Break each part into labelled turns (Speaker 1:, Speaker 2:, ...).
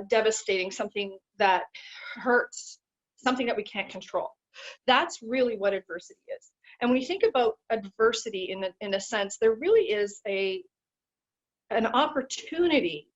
Speaker 1: devastating, something that hurts, something that we can't control. That's really what adversity is. And when you think about adversity in a sense, there really is an opportunity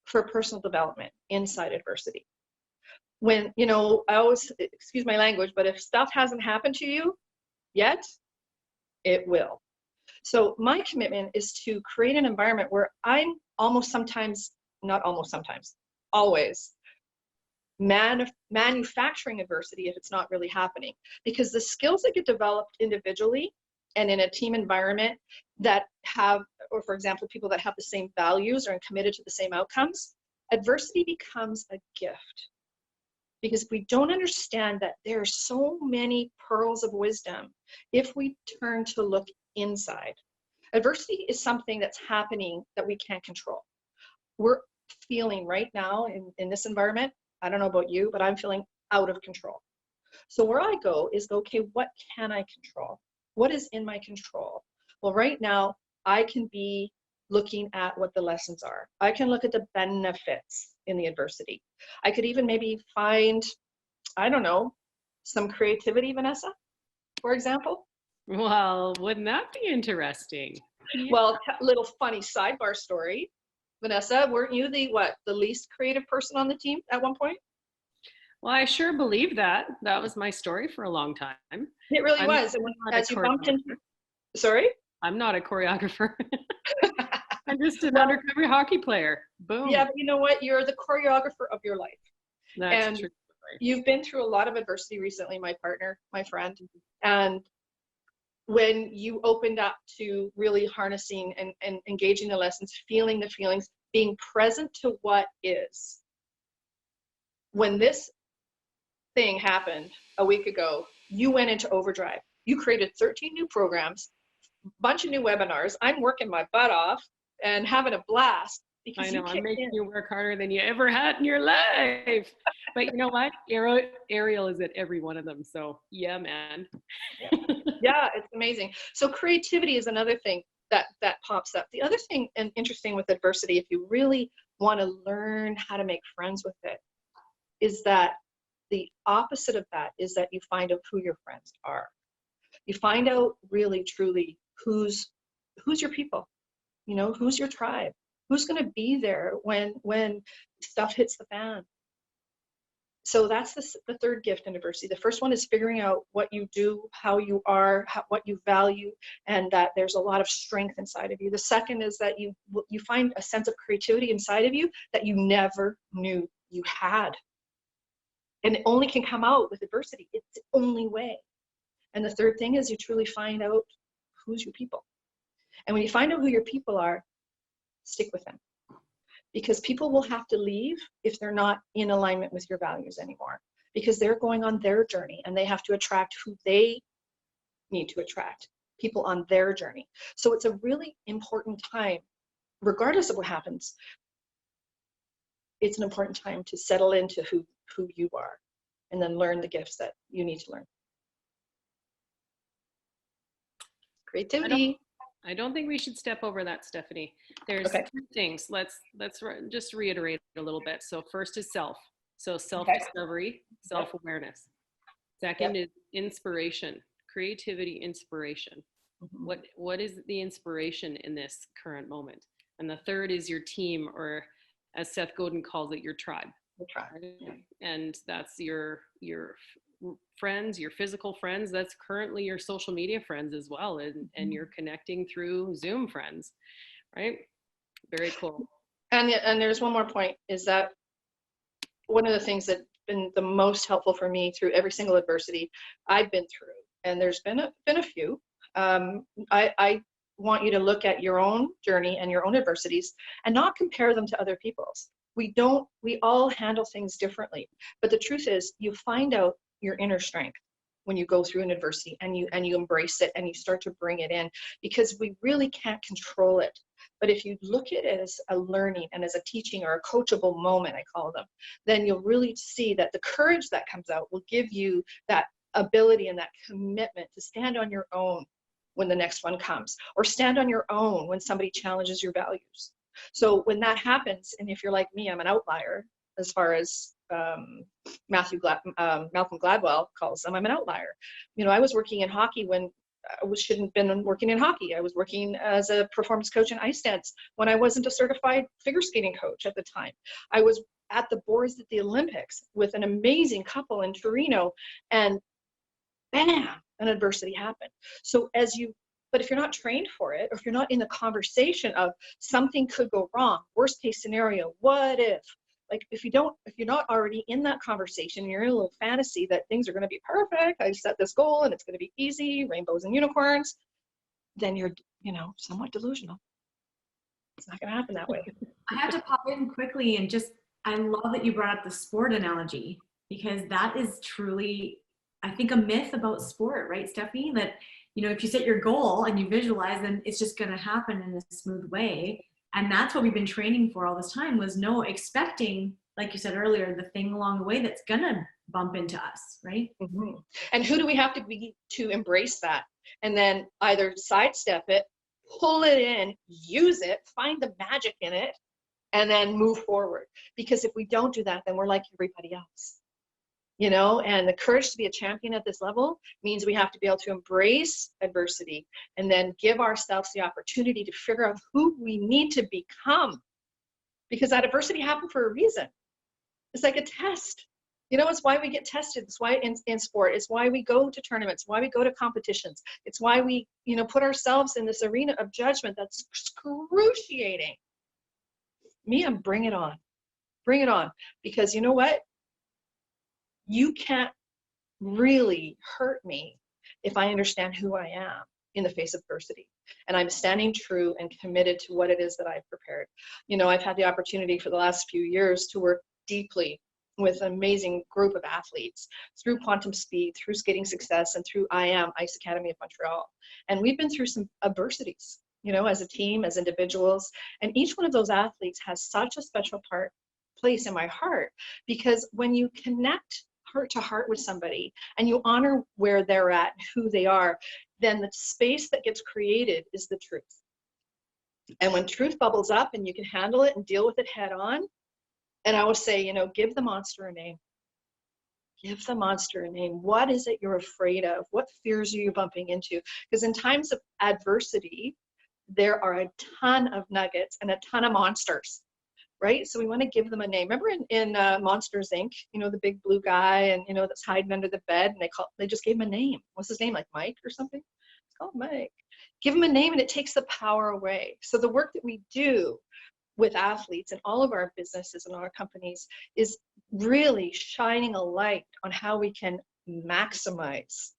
Speaker 1: for personal development inside adversity. When, I always, excuse my language, but if stuff hasn't happened to you yet, it will. So my commitment is to create an environment where I'm always manufacturing adversity if it's not really happening. Because the skills that get developed individually and in a team environment that have, or for example, people that have the same values or are committed to the same outcomes, adversity becomes a gift. Because if we don't understand that there are so many pearls of wisdom, if we turn to look inside, adversity is something that's happening that we can't control. We're feeling right now in this environment, I don't know about you, but I'm feeling out of control. So where I go is, okay, what can I control? What is in my control? Well, right now, I can be looking at what the lessons are. I can look at the benefits in the adversity. I could even maybe find, I don't know, some creativity, Vanessa, for example.
Speaker 2: Well, wouldn't that be interesting?
Speaker 1: Yeah. Well, little funny sidebar story. Vanessa, weren't you the least creative person on the team at one point?
Speaker 2: Well, I sure believe that. That was my story for a long time.
Speaker 1: It really was. And as you bumped into, sorry?
Speaker 2: I'm not a choreographer. I'm just an undercover hockey player. Boom.
Speaker 1: Yeah, but you know what? You're the choreographer of your life.
Speaker 2: That's true.
Speaker 1: You've been through a lot of adversity recently, my partner, my friend. And when you opened up to really harnessing and engaging the lessons, feeling the feelings, being present to what is. When this thing happened a week ago, you went into overdrive. You created 13 new programs, bunch of new webinars. I'm working my butt off and having a blast.
Speaker 2: I know, I'm making you work harder than you ever had in your life. But you know what? Ariel is at every one of them. So yeah, man.
Speaker 1: Yeah, it's amazing. So creativity is another thing that pops up. The other thing, and interesting with adversity, if you really want to learn how to make friends with it, is that the opposite of that is that you find out who your friends are. You find out really, truly who's your people, who's your tribe, who's going to be there when stuff hits the fan. So that's the third gift in adversity. The first one is figuring out what you do, how you are, what you value, and that there's a lot of strength inside of you. The second is that you find a sense of creativity inside of you that you never knew you had. And it only can come out with adversity. It's the only way. And the third thing is you truly find out who's your people. And when you find out who your people are, stick with them. Because people will have to leave if they're not in alignment with your values anymore. Because they're going on their journey and they have to attract who they need to attract, people on their journey. So it's a really important time, regardless of what happens, it's an important time to settle into who you are and then learn the gifts that you need to learn. Creativity.
Speaker 2: I don't think we should step over that, Stephanie. There's two things. Let's just reiterate a little bit. So first is self. So self-discovery, self-awareness. Second is inspiration, creativity, inspiration. Mm-hmm. What is the inspiration in this current moment? And the third is your team, or as Seth Godin calls it, your tribe. And that's your friends, your physical friends. That's currently your social media friends as well, and you're connecting through Zoom friends, right? Very cool.
Speaker 1: And there's one more point, is that one of the things that's been the most helpful for me through every single adversity I've been through, and there's been a few. I want you to look at your own journey and your own adversities and not compare them to other people's. We all handle things differently, but the truth is you find out your inner strength when you go through an adversity and you embrace it and you start to bring it in, because we really can't control it. But if you look at it as a learning and as a teaching or a coachable moment, I call them, then you'll really see that the courage that comes out will give you that ability and that commitment to stand on your own when the next one comes, or stand on your own when somebody challenges your values. So when that happens, and if you're like me, I'm an outlier as far as Malcolm Gladwell calls them, I'm an outlier. You know, I was working in hockey when I shouldn't have been working in hockey. I was working as a performance coach in ice dance when I wasn't a certified figure skating coach at the time. I was at the boards at the Olympics with an amazing couple in Torino, and bam, an adversity happened. So but if you're not trained for it, or if you're not in the conversation of something could go wrong, worst case scenario, what if? Like if you're not already in that conversation, you're in a little fantasy that things are going to be perfect. I set this goal and it's going to be easy, rainbows and unicorns. Then you're, somewhat delusional. It's not going to happen that way.
Speaker 3: I have to pop in quickly and I love that you brought up the sport analogy, because that is truly, I think, a myth about sport, right, Stephanie? That, if you set your goal and you visualize, then it's just going to happen in a smooth way. And that's what we've been training for all this time, was expecting, like you said earlier, the thing along the way that's going to bump into us, right?
Speaker 1: Mm-hmm. And who do we have to be to embrace that? And then either sidestep it, pull it in, use it, find the magic in it, and then move forward. Because if we don't do that, then we're like everybody else. And the courage to be a champion at this level means we have to be able to embrace adversity and then give ourselves the opportunity to figure out who we need to become, because that adversity happened for a reason. It's like a test. It's why we get tested. It's why in sport, it's why we go to tournaments, why we go to competitions. It's why we, put ourselves in this arena of judgment that's excruciating. Mia, bring it on. Bring it on. Because you know what? You can't really hurt me if I understand who I am in the face of adversity. And I'm standing true and committed to what it is that I've prepared. I've had the opportunity for the last few years to work deeply with an amazing group of athletes through Quantum Speed, through Skating Success, and through Ice Academy of Montreal. And we've been through some adversities, as a team, as individuals. And each one of those athletes has such a special place in my heart, because when you connect heart to heart with somebody and you honor where they're at and who they are, then the space that gets created is the truth. And when truth bubbles up and you can handle it and deal with it head on, and I always say, give the monster a name. Give the monster a name. What is it you're afraid of? What fears are you bumping into? Because in times of adversity, there are a ton of nuggets and a ton of monsters. Right? So we want to give them a name. Remember in Monsters, Inc., the big blue guy and, that's hiding under the bed, and they just gave him a name. What's his name? Like Mike or something? It's called Mike. Give him a name and it takes the power away. So the work that we do with athletes and all of our businesses and our companies is really shining a light on how we can maximize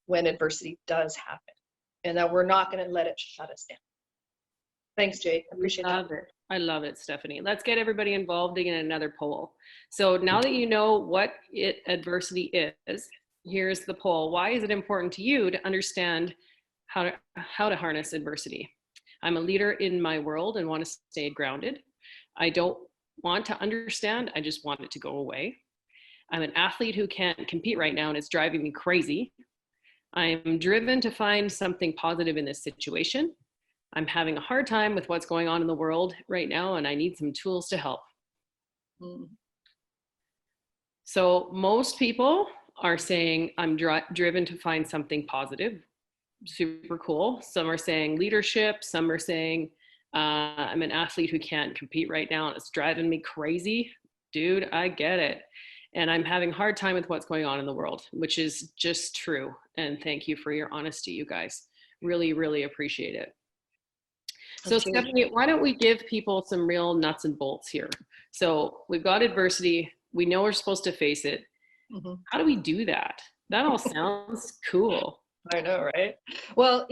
Speaker 1: when adversity does happen, and that we're not going to let it shut us down. Thanks, Jake. I appreciate that.
Speaker 2: I love it, Stephanie. Let's get everybody involved in another poll. So now that you know what adversity is, here's the poll. Why is it important to you to understand how to harness adversity? I'm a leader in my world and want to stay grounded. I don't want to understand. I just want it to go away. I'm an athlete who can't compete right now and it's driving me crazy. I am driven to find something positive in this situation. I'm having a hard time with what's going on in the world right now, and I need some tools to help. So most people are saying, I'm driven to find something positive. Super cool. Some are saying leadership. Some are saying, I'm an athlete who can't compete right now, and it's driving me crazy. Dude, I get it. And I'm having a hard time with what's going on in the world, which is just true. And thank you for your honesty, you guys. Really, really appreciate it. So Stephanie, why don't we give people some real nuts and bolts here? So we've got adversity. We know we're supposed to face it. Mm-hmm. How do we do that? That all sounds cool.
Speaker 1: I know, right? Well,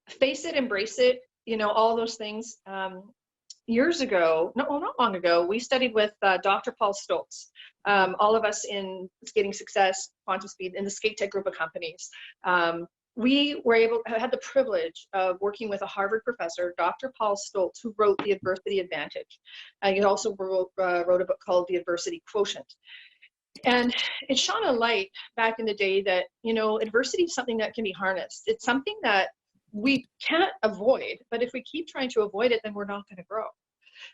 Speaker 1: face it, embrace it, all those things. Years ago, not long ago, we studied with Dr. Paul Stoltz. All of us in Skating Success, Quantum Speed, in the Skate Tech group of companies. We had the privilege of working with a Harvard professor, Dr. Paul Stoltz, who wrote The Adversity Advantage. He also wrote a book called The Adversity Quotient. And it shone a light back in the day that, adversity is something that can be harnessed. It's something that we can't avoid, but if we keep trying to avoid it, then we're not going to grow.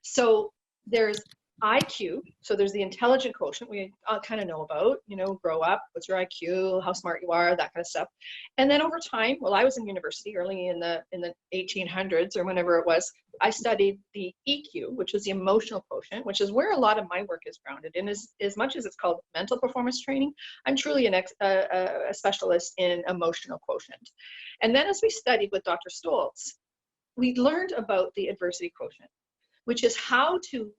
Speaker 1: So there's IQ. So there's the intelligent quotient we kind of know about, grow up, what's your IQ, how smart you are, that kind of stuff. And then over time, well, I was in university early in the 1800s or whenever it was, I studied the EQ, which is the emotional quotient, which is where a lot of my work is grounded in. As much as it's called mental performance training, I'm truly a specialist in emotional quotient. And then as we studied with Dr. Stoltz, we learned about the adversity quotient, which is how to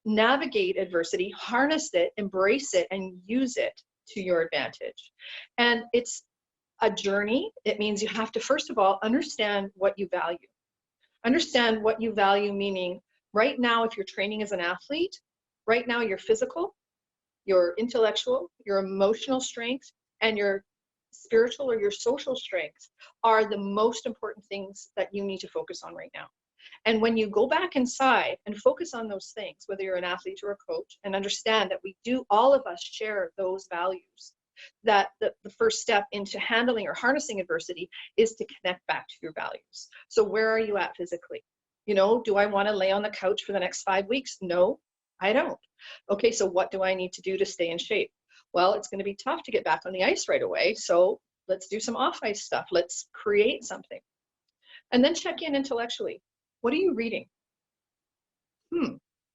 Speaker 1: navigate adversity, harness it, embrace it, and use it to your advantage. And it's a journey. It means you have to, first of all, understand what you value. Understand what you value, meaning right now, if you're training as an athlete, right now your physical, your intellectual, your emotional strength, and your spiritual or your social strengths are the most important things that you need to focus on right now. And when you go back inside and focus on those things, whether you're an athlete or a coach, and understand that all of us share those values, that the first step into handling or harnessing adversity is to connect back to your values. So where are you at physically? Do I want to lay on the couch for the next 5 weeks? No, I don't. Okay, so what do I need to do to stay in shape? Well, it's going to be tough to get back on the ice right away. So let's do some off ice stuff. Let's create something. And then check in intellectually. What are you reading?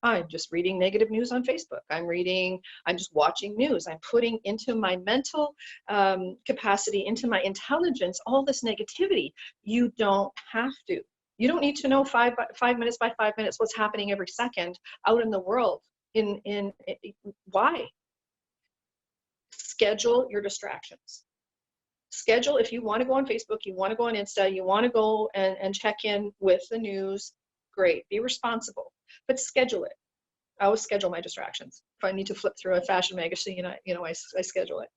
Speaker 1: I'm just reading negative news on Facebook. I'm just watching news. I'm putting into my mental capacity, into my intelligence, all this negativity. You don't have to. You don't need to know 5 minutes by 5 minutes what's happening every second out in the world. Why? Schedule your distractions. Schedule, if you want to go on Facebook, you want to go on Insta, you want to go and check in with the news, great, be responsible, but schedule it. I always schedule my distractions. If I need to flip through a fashion magazine, I schedule it.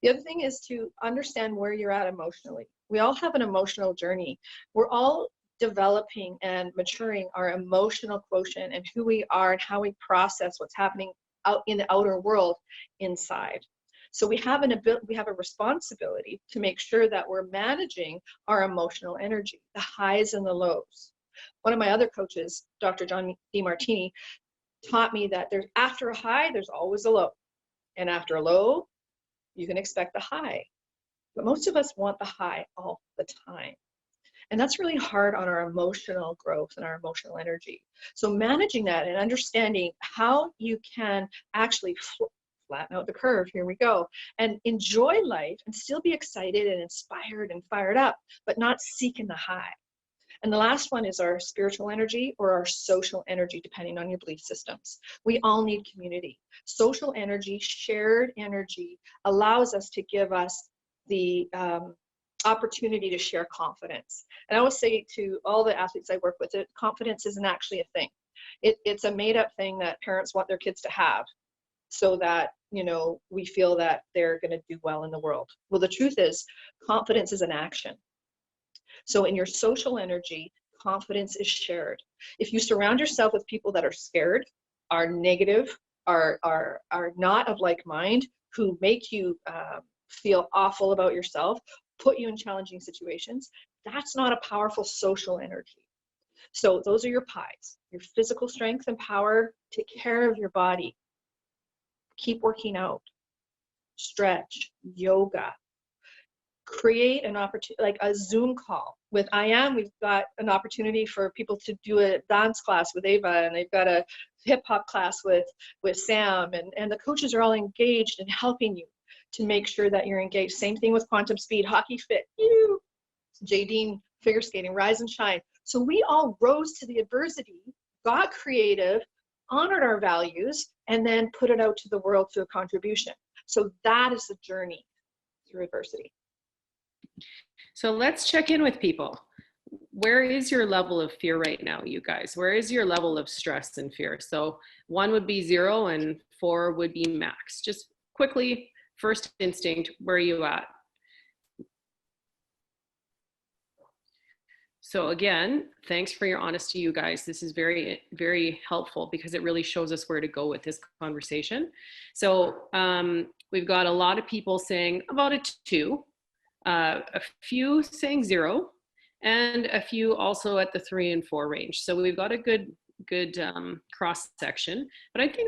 Speaker 1: The other thing is to understand where you're at emotionally. We all have an emotional journey. We're all developing and maturing our emotional quotient and who we are and how we process what's happening out in the outer world inside. So we have a responsibility to make sure that we're managing our emotional energy, the highs and the lows. One of my other coaches, Dr. John DeMartini, taught me that after a high, there's always a low. And after a low, you can expect the high. But most of us want the high all the time. And that's really hard on our emotional growth and our emotional energy. So managing that and understanding how you can actually flatten out the curve, here we go, and enjoy life and still be excited and inspired and fired up, but not seeking the high. And the last one is our spiritual energy or our social energy, depending on your belief systems. We all need community. Social energy, shared energy, allows us to give us the opportunity to share confidence. And I always say to all the athletes I work with, that confidence isn't actually a thing. It's a made up thing that parents want their kids to have so that, we feel that they're going to do well in the world. Well, the truth is, confidence is an action. So in your social energy, confidence is shared. If you surround yourself with people that are scared, are negative, are not of like mind, who make you feel awful about yourself, put you in challenging situations, that's not a powerful social energy. So those are your pies, your physical strength and power. Take care of your body. Keep working out, stretch, yoga. Create an opportunity, like a Zoom call with IAM. We've got an opportunity for people to do a dance class with Ava, and they've got a hip hop class with Sam, and the coaches are all engaged in helping you to make sure that you're engaged. Same thing with Quantum Speed, Hockey Fit, Jadine, figure skating, Rise and Shine. So we all rose to the adversity, got creative, honored our values, and then put it out to the world through a contribution. So that is the journey through adversity.
Speaker 2: So let's check in with people. Where is your level of fear right now, you guys? Where is your level of stress and fear? So 1 would be 0 and 4 would be max. Just quickly, first instinct, where are you at? So again, thanks for your honesty, you guys. This is very, very helpful because it really shows us where to go with this conversation. So we've got a lot of people saying about a 2, a few saying 0, and a few also at the 3 and 4 range. So we've got a good cross section. But I think